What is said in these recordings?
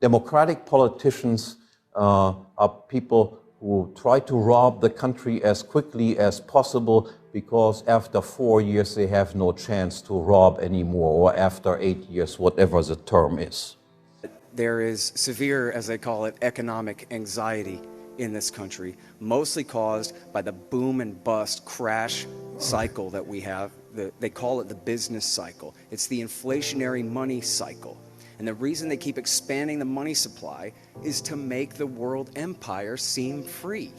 democratic politicians are people who try to rob the country as quickly as possible, because after 4 years they have no chance to rob anymore, or after 8 years, whatever the term is. There is severe, as they call it, economic anxiety in this country, mostly caused by the boom and bust crash cycle that we have. They call it the business cycle. It's the inflationary money cycle. And the reason they keep expanding the money supply is to make the world empire seem free.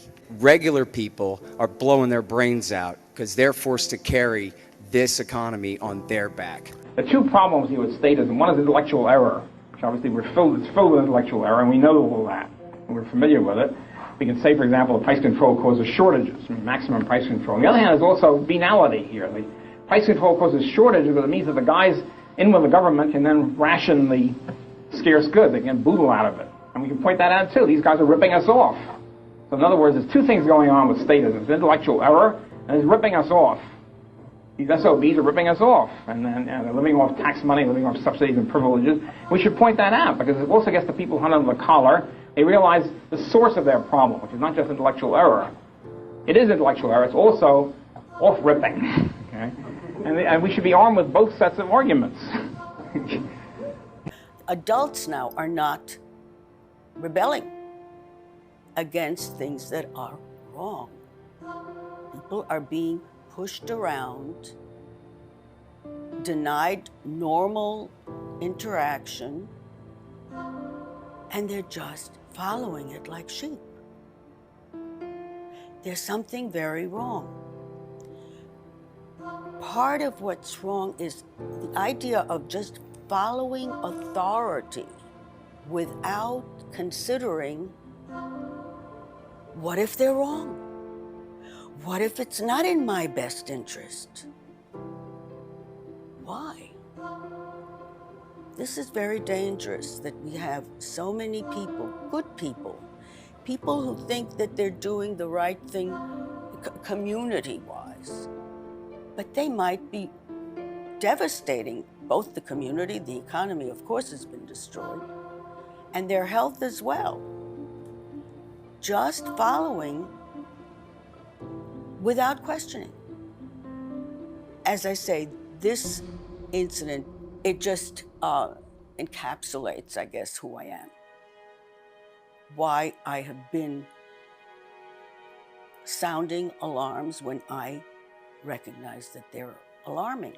Regular people are blowing their brains out because they're forced to carry this economy on their back. The two problems here with statism, one is intellectual error, which obviously it's filled with intellectual error, and we know all that, and we're familiar with it. We can say, for example, price control causes shortages, maximum price control. On the other hand, there's also venality here. The price control causes shortages because it means that the guys in with the government can then ration the scarce goods. They can boodle out of it. And we can point that out too. These guys are ripping us off. So in other words, there's two things going on with statism. It's intellectual error, and it's ripping us off. These SOBs are ripping us off, and they're living off tax money, living off subsidies and privileges. We should point that out, because it also gets the people under the collar. They realize the source of their problem, which is not just intellectual error. It is intellectual error. It's also off-ripping. Okay? And we should be armed with both sets of arguments. Adults now are not rebelling against things that are wrong. People are being pushed around, denied normal interaction, and they're just following it like sheep. There's something very wrong. Part of what's wrong is the idea of just following authority without considering, what if they're wrong? What if it's not in my best interest? Why? This is very dangerous that we have so many people, good people, people who think that they're doing the right thing community-wise, but they might be devastating both the community, the economy, of course, has been destroyed, and their health as well. Just following without questioning. As I say, this incident, it just encapsulates, I guess, who I am. Why I have been sounding alarms when I recognize that they're alarming.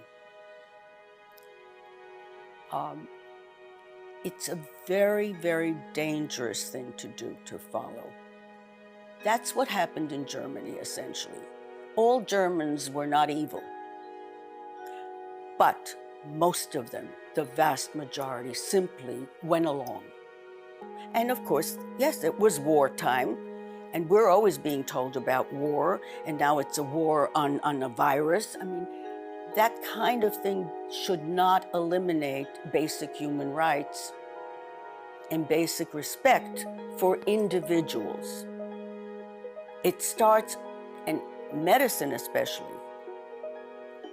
It's a very, very dangerous thing to do, to follow. That's what happened in Germany, essentially. All Germans were not evil, but most of them, the vast majority, simply went along. And of course, yes, it was wartime, and we're always being told about war, and now it's a war on a virus. I mean, that kind of thing should not eliminate basic human rights and basic respect for individuals. It starts, and medicine especially,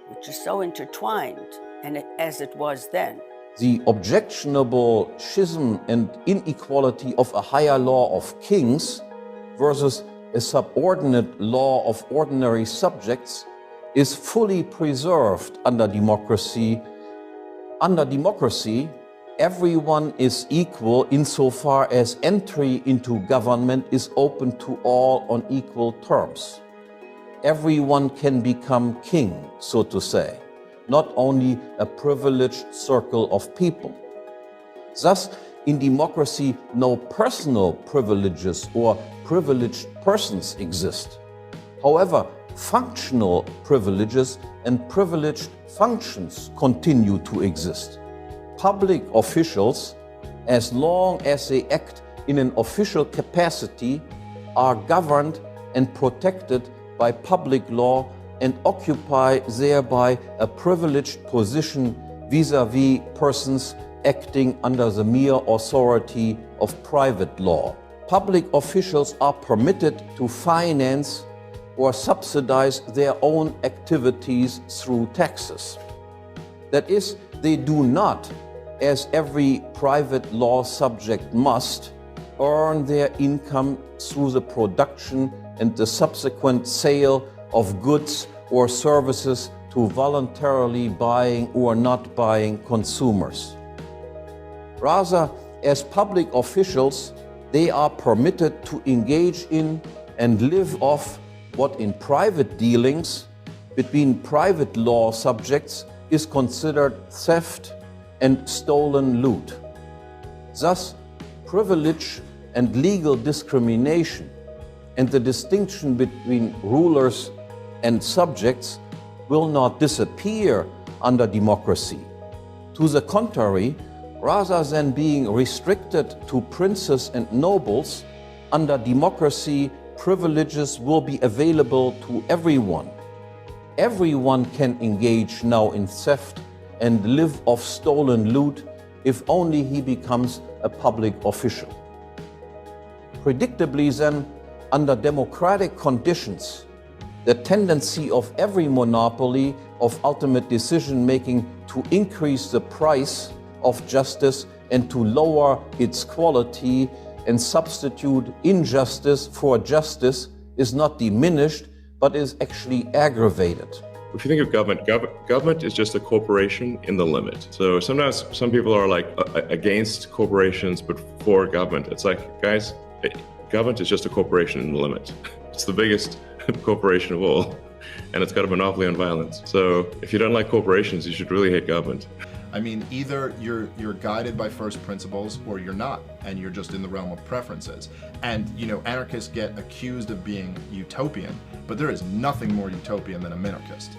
which is so intertwined, and as it was then. The objectionable schism and inequality of a higher law of kings versus a subordinate law of ordinary subjects is fully preserved under democracy. Under democracy, everyone is equal insofar as entry into government is open to all on equal terms. Everyone can become king, so to say, not only a privileged circle of people. Thus, in democracy, no personal privileges or privileged persons exist. However, functional privileges and privileged functions continue to exist. Public officials, as long as they act in an official capacity, are governed and protected by public law and occupy thereby a privileged position vis-à-vis persons acting under the mere authority of private law. Public officials are permitted to finance or subsidize their own activities through taxes. That is, they do not as every private law subject must, earn their income through the production and the subsequent sale of goods or services to voluntarily buying or not buying consumers. Rather, as public officials, they are permitted to engage in and live off what in private dealings between private law subjects is considered theft and stolen loot. Thus, privilege and legal discrimination and the distinction between rulers and subjects will not disappear under democracy. To the contrary, rather than being restricted to princes and nobles, under democracy, privileges will be available to everyone. Everyone can engage now in theft and live off stolen loot if only he becomes a public official. Predictably then, under democratic conditions, the tendency of every monopoly of ultimate decision-making to increase the price of justice and to lower its quality and substitute injustice for justice is not diminished, but is actually aggravated. If you think of government is just a corporation in the limit. So sometimes some people are like against corporations, but for government. It's like, guys, government is just a corporation in the limit. It's the biggest corporation of all, and it's got a monopoly on violence. So if you don't like corporations, you should really hate government. I mean, either you're guided by first principles or you're not, and you're just in the realm of preferences. And, you know, anarchists get accused of being utopian, but there is nothing more utopian than a minarchist.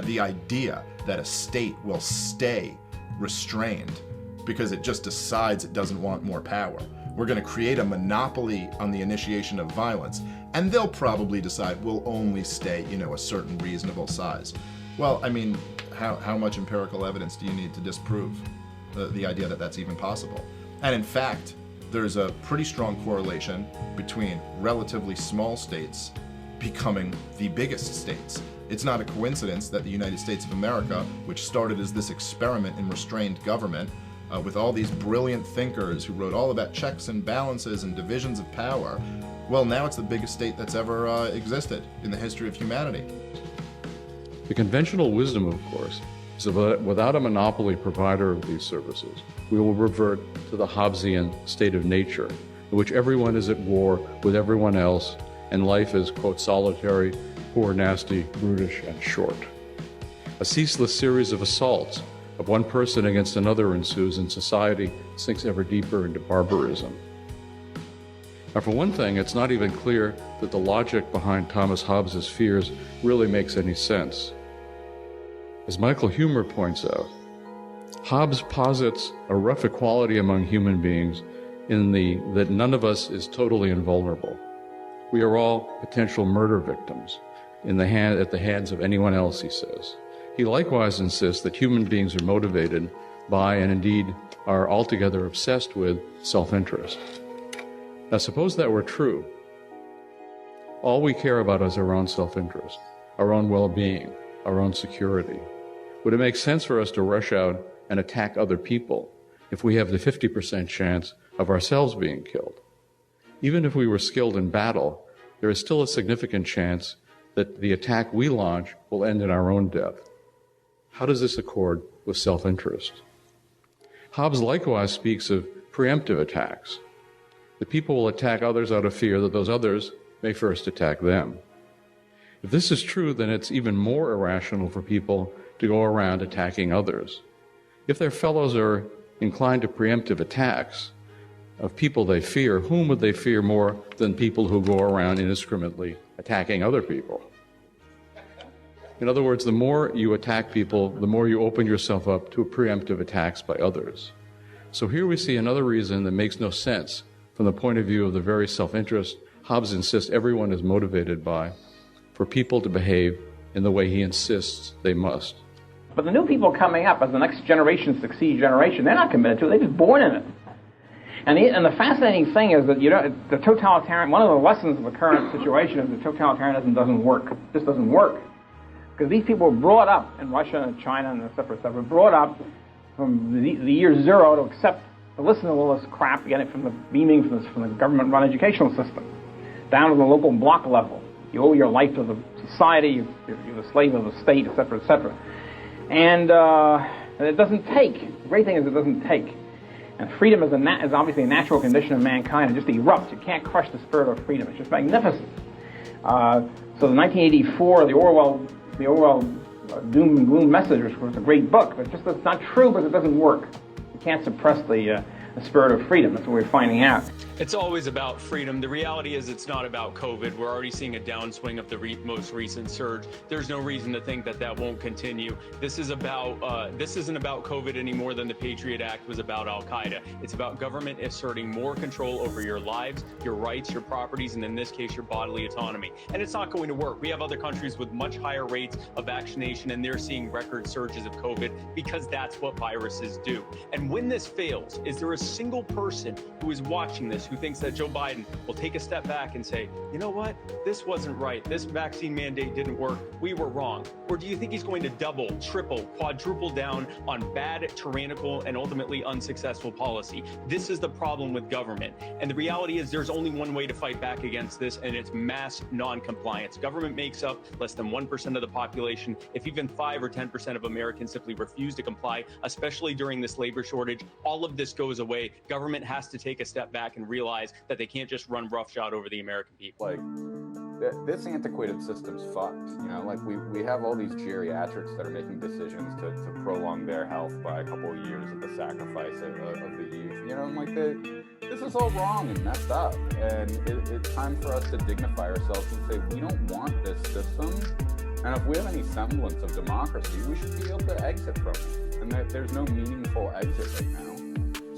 The idea that a state will stay restrained because it just decides it doesn't want more power. We're going to create a monopoly on the initiation of violence, and they'll probably decide we'll only stay, you know, a certain reasonable size. Well, I mean, how much empirical evidence do you need to disprove the idea that that's even possible? And in fact, there's a pretty strong correlation between relatively small states becoming the biggest states. It's not a coincidence that the United States of America, which started as this experiment in restrained government, with all these brilliant thinkers who wrote all about checks and balances and divisions of power, well, now it's the biggest state that's ever existed in the history of humanity. The conventional wisdom, of course, is that without a monopoly provider of these services, we will revert to the Hobbsian state of nature, in which everyone is at war with everyone else, and life is, quote, solitary, poor, nasty, brutish, and short. A ceaseless series of assaults of one person against another ensues, and society sinks ever deeper into barbarism. Now, for one thing, it's not even clear that the logic behind Thomas Hobbes's fears really makes any sense. As Michael Huemer points out, Hobbes posits a rough equality among human beings in that none of us is totally invulnerable. We are all potential murder victims at the hands of anyone else, he says. He likewise insists that human beings are motivated by, and indeed are altogether obsessed with, self-interest. Now, suppose that were true. All we care about is our own self-interest, our own well-being, our own security. Would it make sense for us to rush out and attack other people if we have the 50% chance of ourselves being killed? Even if we were skilled in battle, there is still a significant chance that the attack we launch will end in our own death. How does this accord with self-interest? Hobbes likewise speaks of preemptive attacks. The people will attack others out of fear that those others may first attack them. If this is true, then it's even more irrational for people to go around attacking others. If their fellows are inclined to preemptive attacks of people they fear, whom would they fear more than people who go around indiscriminately attacking other people? In other words, the more you attack people, the more you open yourself up to preemptive attacks by others. So here we see another reason that makes no sense from the point of view of the very self-interest Hobbes insists everyone is motivated by, for people to behave in the way he insists they must. But the new people coming up, as the next generation succeeds generation, they're not committed to it. They're just born in it. And the fascinating thing is that the totalitarian, one of the lessons of the current situation is that totalitarianism doesn't work. It just doesn't work. Because these people were brought up in Russia and China and et cetera, brought up from the year zero to accept, to listen to all this crap, getting it from the beaming from the government-run educational system, down to the local block level. You owe your life to the society, you're the slave of the state, etc., etc. And it doesn't take. The great thing is it doesn't take. And freedom is obviously a natural condition of mankind. It just erupts. You can't crush the spirit of freedom. It's just magnificent. So the 1984, the Orwell Doom and Gloom Message, which was a great book, but it's not true because it doesn't work. You can't suppress the spirit of freedom. That's what we're finding out. It's always about freedom. The reality is it's not about COVID. We're already seeing a downswing of the most recent surge. There's no reason to think that that won't continue. This isn't about COVID any more than the Patriot Act was about Al-Qaeda. It's about government asserting more control over your lives, your rights, your properties, and in this case, your bodily autonomy. And it's not going to work. We have other countries with much higher rates of vaccination, and they're seeing record surges of COVID because that's what viruses do. And when this fails, is there a single person who is watching this who thinks that Joe Biden will take a step back and say, you know what, this wasn't right, this vaccine mandate didn't work, we were wrong? Or do you think he's going to double, triple, quadruple down on bad, tyrannical, and ultimately unsuccessful policy? This is the problem with government. And the reality is there's only one way to fight back against this, and it's mass non-compliance. Government makes up less than 1% of the population. If even 5 or 10% of Americans simply refuse to comply, especially during this labor shortage, all of this goes away. Government has to take a step back and realize that they can't just run roughshod over the American people. Like, this antiquated system's fucked. You know, like we have all these geriatrics that are making decisions to prolong their health by a couple of years at the sacrifice of the youth. You know, and like this is all wrong and messed up. And it's time for us to dignify ourselves and say, we don't want this system. And if we have any semblance of democracy, we should be able to exit from it. And that there's no meaningful exit right now.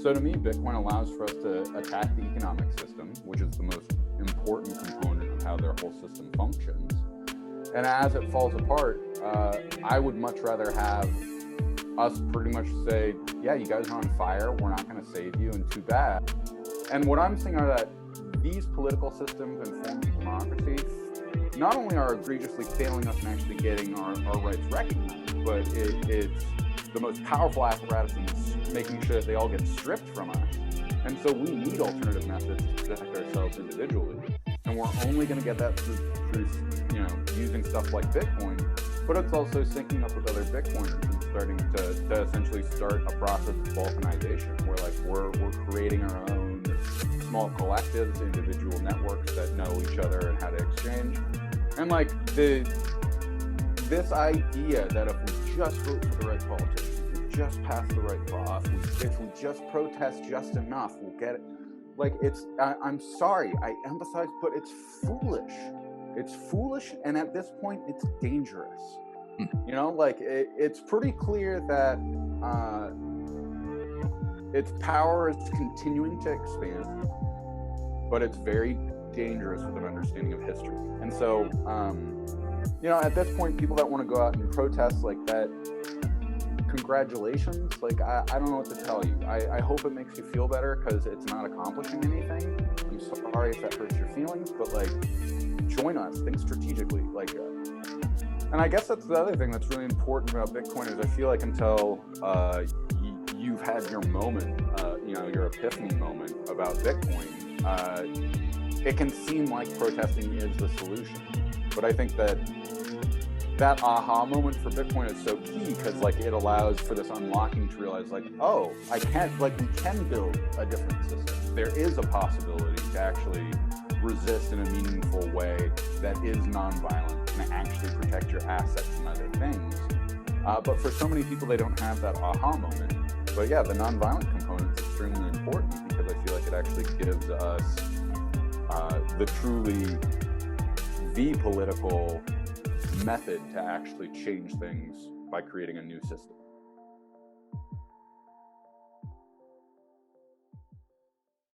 So to me, Bitcoin allows for us to attack the economic system, which is the most important component of how their whole system functions. And as it falls apart, I would much rather have us pretty much say, yeah, you guys are on fire, we're not going to save you, and too bad. And what I'm saying are that these political systems and forms of democracy not only are egregiously failing us in actually getting our rights recognized, but it's the most powerful apparatus in making sure that they all get stripped from us. And so we need alternative methods to protect ourselves individually. And we're only going to get that through using stuff like Bitcoin, but it's also syncing up with other Bitcoiners and starting to essentially start a process of balkanization where like we're creating our own small collectives, individual networks that know each other and how to exchange. And like this idea that if we just vote for the right politicians, if we just pass the right law, if we just protest just enough, we'll get it. Like I'm sorry, I emphasize, but it's foolish. It's foolish, and at this point, it's dangerous. You know, like it's pretty clear that its power is continuing to expand, but it's very dangerous with an understanding of history. And so, at this point, people that want to go out and protest like that, congratulations. Like, I don't know what to tell you. I hope it makes you feel better because it's not accomplishing anything. I'm sorry if that hurts your feelings, but like, join us, think strategically. Like, and I guess that's the other thing that's really important about Bitcoin is I feel like until you've had your moment, your epiphany moment about Bitcoin, it can seem like protesting is the solution. But I think that aha moment for Bitcoin is so key because like it allows for this unlocking to realize like, oh, we can build a different system. There is a possibility to actually resist in a meaningful way that is nonviolent and actually protect your assets and other things. But for so many people, they don't have that aha moment. But yeah, the nonviolent component is extremely important because I feel like it actually gives us the political method to actually change things by creating a new system.